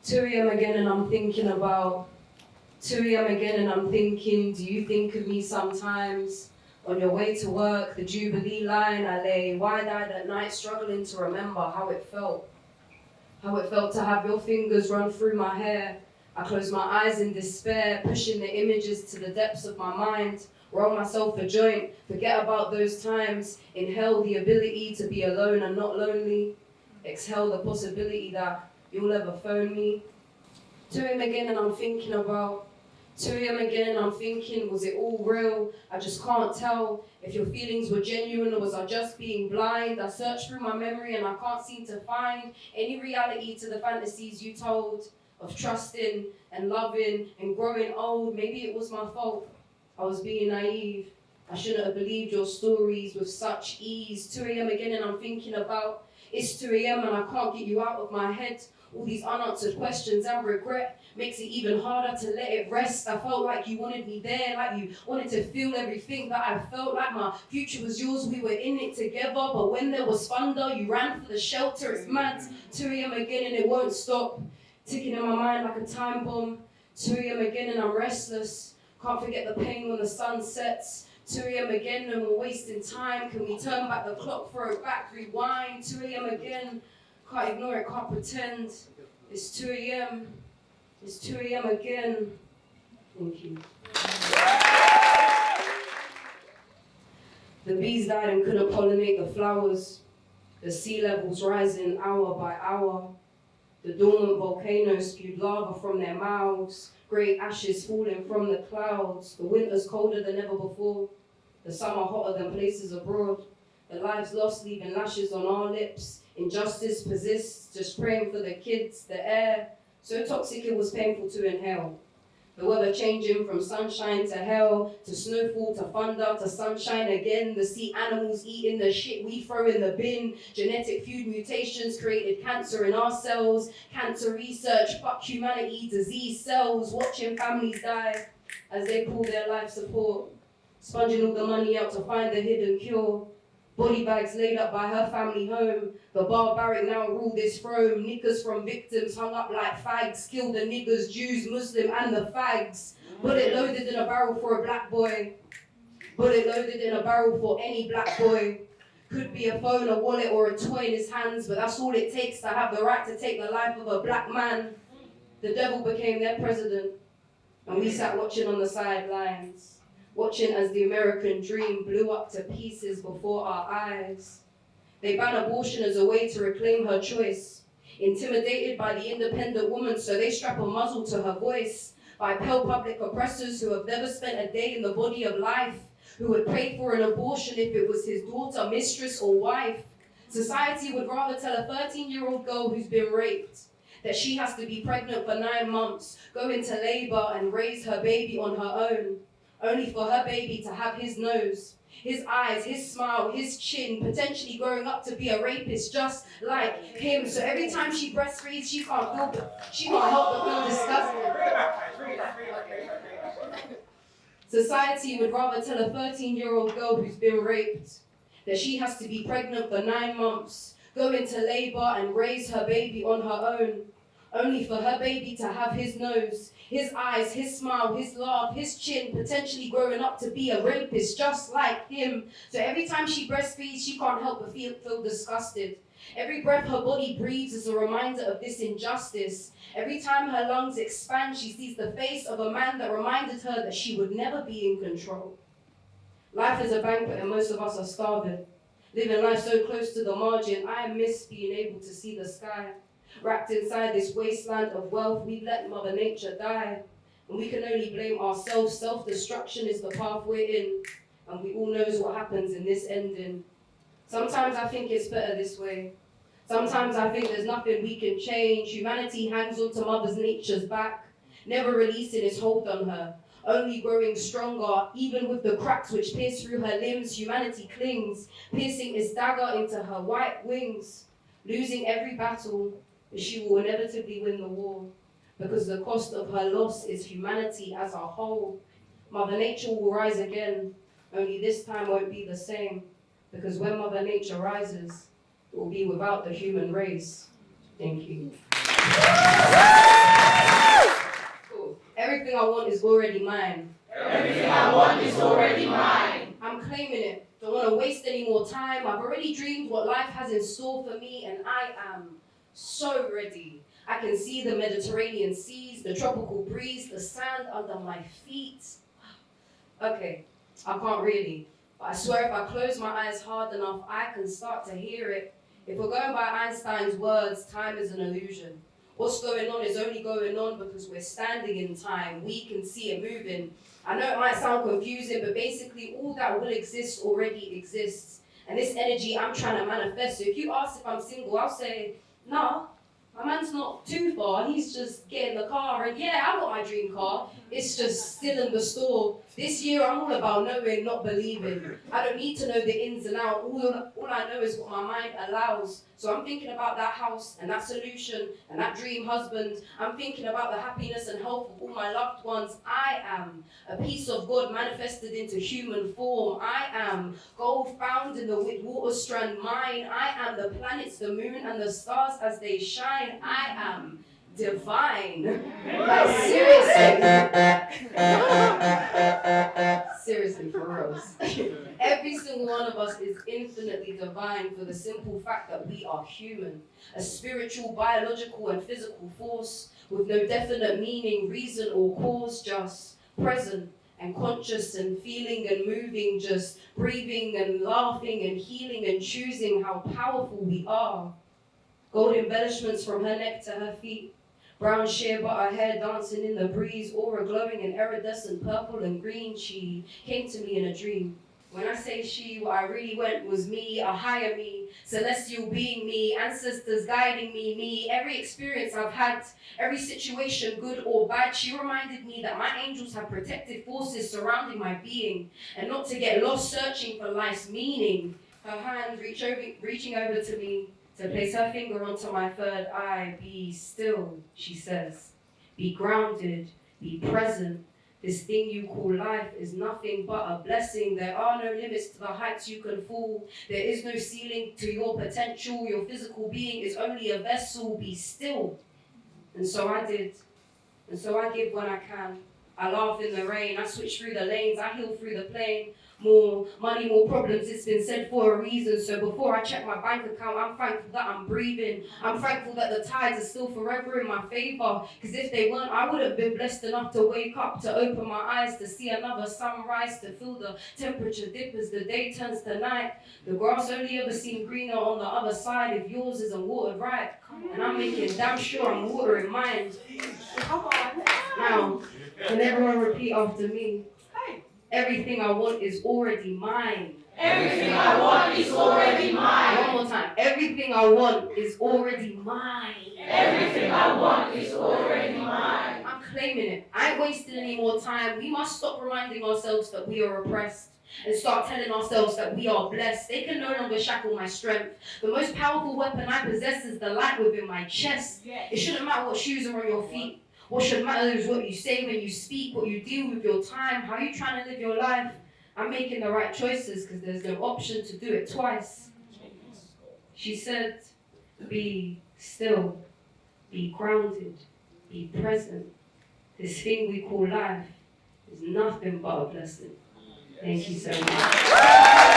2 a.m. again and I'm thinking about 2 a.m. again and I'm thinking, do you think of me sometimes? On your way to work, the Jubilee line, I lay wide-eyed at night, struggling to remember how it felt. How it felt to have your fingers run through my hair. I close my eyes in despair, pushing the images to the depths of my mind. Roll myself a joint, forget about those times. Inhale the ability to be alone and not lonely. Exhale the possibility that you'll ever phone me. 2 a.m. again and I'm thinking about 2 a.m. again and I'm thinking, was it all real? I just can't tell if your feelings were genuine or was I just being blind? I search through my memory and I can't seem to find any reality to the fantasies you told of trusting and loving and growing old. Maybe it was my fault. I was being naive. I shouldn't have believed your stories with such ease. 2 a.m. again and I'm thinking about it's 2 a.m. and I can't get you out of my head. All these unanswered questions and regret makes it even harder to let it rest. I felt like you wanted me there, like you wanted to feel everything that I felt, like my future was yours, we were in it together. But when there was thunder, you ran for the shelter. It's mad. 2 a.m. again and it won't stop. Ticking in my mind like a time bomb. 2 a.m. again and I'm restless. Can't forget the pain when the sun sets. 2 a.m. again and we're wasting time. Can we turn back the clock, throw it back, rewind? 2 a.m. again. Can't ignore it, can't pretend. It's 2 a.m. It's 2 a.m. again. Thank you. The bees died and couldn't pollinate the flowers. The sea levels rising hour by hour. The dormant volcanoes spewed lava from their mouths. Grey ashes falling from the clouds. The winter's colder than ever before. The summer hotter than places abroad. The lives lost leaving lashes on our lips. Injustice persists, just praying for the kids. The air, so toxic it was painful to inhale. The weather changing from sunshine to hell, to snowfall, to thunder, to sunshine again. The sea animals eating the shit we throw in the bin. Genetic food mutations created cancer in our cells. Cancer research, fuck humanity, disease cells. Watching families die as they pull their life support. Sponging all the money out to find the hidden cure. Body bags laid up by her family home. The barbaric now rule this throne. Knickers from victims hung up like fags. Kill the niggers, Jews, Muslim and the fags. Bullet loaded in a barrel for a black boy. Bullet loaded in a barrel for any black boy. Could be a phone, a wallet or a toy in his hands, but that's all it takes to have the right to take the life of a black man. The devil became their president, and we sat watching on the sidelines. Watching as the American dream blew up to pieces before our eyes. They ban abortion as a way to reclaim her choice. Intimidated by the independent woman, so they strap a muzzle to her voice. By pale public oppressors who have never spent a day in the body of life, who would pay for an abortion if it was his daughter, mistress, or wife. Society would rather tell a 13-year-old girl who's been raped that she has to be pregnant for 9 months, go into labor and raise her baby on her own. Only for her baby to have his nose, his eyes, his smile, his chin, potentially growing up to be a rapist just like him. So every time she breastfeeds, she can't help but feel disgusted. Society would rather tell a 13-year-old girl who's been raped that she has to be pregnant for 9 months, go into labor and raise her baby on her own. Only for her baby to have his nose, his eyes, his smile, his laugh, his chin, potentially growing up to be a rapist just like him. So every time she breastfeeds, she can't help but feel disgusted. Every breath her body breathes is a reminder of this injustice. Every time her lungs expand, she sees the face of a man that reminded her that she would never be in control. Life is a banquet and most of us are starving. Living life so close to the margin, I miss being able to see the sky. Wrapped inside this wasteland of wealth, we've let Mother Nature die. And we can only blame ourselves. Self-destruction is the path we're in. And we all knows what happens in this ending. Sometimes I think it's better this way. Sometimes I think there's nothing we can change. Humanity hangs on to Mother Nature's back, never releasing its hold on her. Only growing stronger, even with the cracks which pierce through her limbs, humanity clings, piercing its dagger into her white wings. Losing every battle, but she will inevitably win the war, because the cost of her loss is humanity as a whole. Mother Nature will rise again, only this time won't be the same, because when Mother Nature rises, it will be without the human race. Thank you. is already mine. Everything I want is already mine. I'm claiming it. Don't want to waste any more time. I've already dreamed what life has in store for me, and I am so ready. I can see the Mediterranean seas, the tropical breeze, the sand under my feet. Okay, I can't really, but I swear if I close my eyes hard enough, I can start to hear it. If we're going by Einstein's words, time is an illusion. What's going on is only going on because we're standing in time. We can see it moving. I know it might sound confusing, but basically all that will exist already exists. And this energy I'm trying to manifest. So if you ask if I'm single, I'll say, no, my man's not too far. He's just getting the car. And yeah, I got my dream car. It's just still in the store. This year I'm all about knowing, not believing. I don't need to know the ins and outs. All I know is what my mind allows. So I'm thinking about that house and that solution and that dream husband. I'm thinking about the happiness and health of all my loved ones. I am a piece of God manifested into human form. I am gold found in the water strand mine. I am the planets, the moon, and the stars as they shine. I am divine. Like seriously, for reals. Every single one of us is infinitely divine for the simple fact that we are human. A spiritual, biological, and physical force with no definite meaning, reason, or cause, just present and conscious and feeling and moving, just breathing and laughing and healing and choosing how powerful we are. Gold embellishments from her neck to her feet. Brown sheer butter hair dancing in the breeze, aura glowing in iridescent purple and green. She came to me in a dream. When I say she, what I really went was me, a higher me, celestial being me, ancestors guiding me, every experience I've had, every situation, good or bad. She reminded me that my angels have protective forces surrounding my being, and not to get lost searching for life's meaning. Her hand reaching over to me, to place her finger onto my third eye. Be still, she says. Be grounded, be present. This thing you call life is nothing but a blessing. There are no limits to the heights you can fall. There is no ceiling to your potential. Your physical being is only a vessel. Be still. And so I did. And so I give when I can. I laugh in the rain. I switch through the lanes. I heal through the plane. More money, more problems, it's been said for a reason. So before I check my bank account, I'm thankful that I'm breathing. I'm thankful that the tides are still forever in my favor. Because if they weren't, I would have been blessed enough to wake up, to open my eyes, to see another sunrise, to feel the temperature dip as the day turns to night. The grass only ever seemed greener on the other side if yours isn't watered right. And I'm making damn sure I'm watering mine. Come on. Now, can everyone repeat after me? Everything I want is already mine. Everything I want is already mine. One more time. Everything I want is already mine. Everything I want is already mine. I'm claiming it. I ain't wasting any more time. We must stop reminding ourselves that we are oppressed and start telling ourselves that we are blessed. They can no longer shackle my strength. The most powerful weapon I possess is the light within my chest. It shouldn't matter what shoes are on your feet. What should matter is what you say when you speak, what you do with your time, how you trying to live your life. I'm making the right choices because there's no option to do it twice. She said, be still, be grounded, be present. This thing we call life is nothing but a blessing. Thank you so much.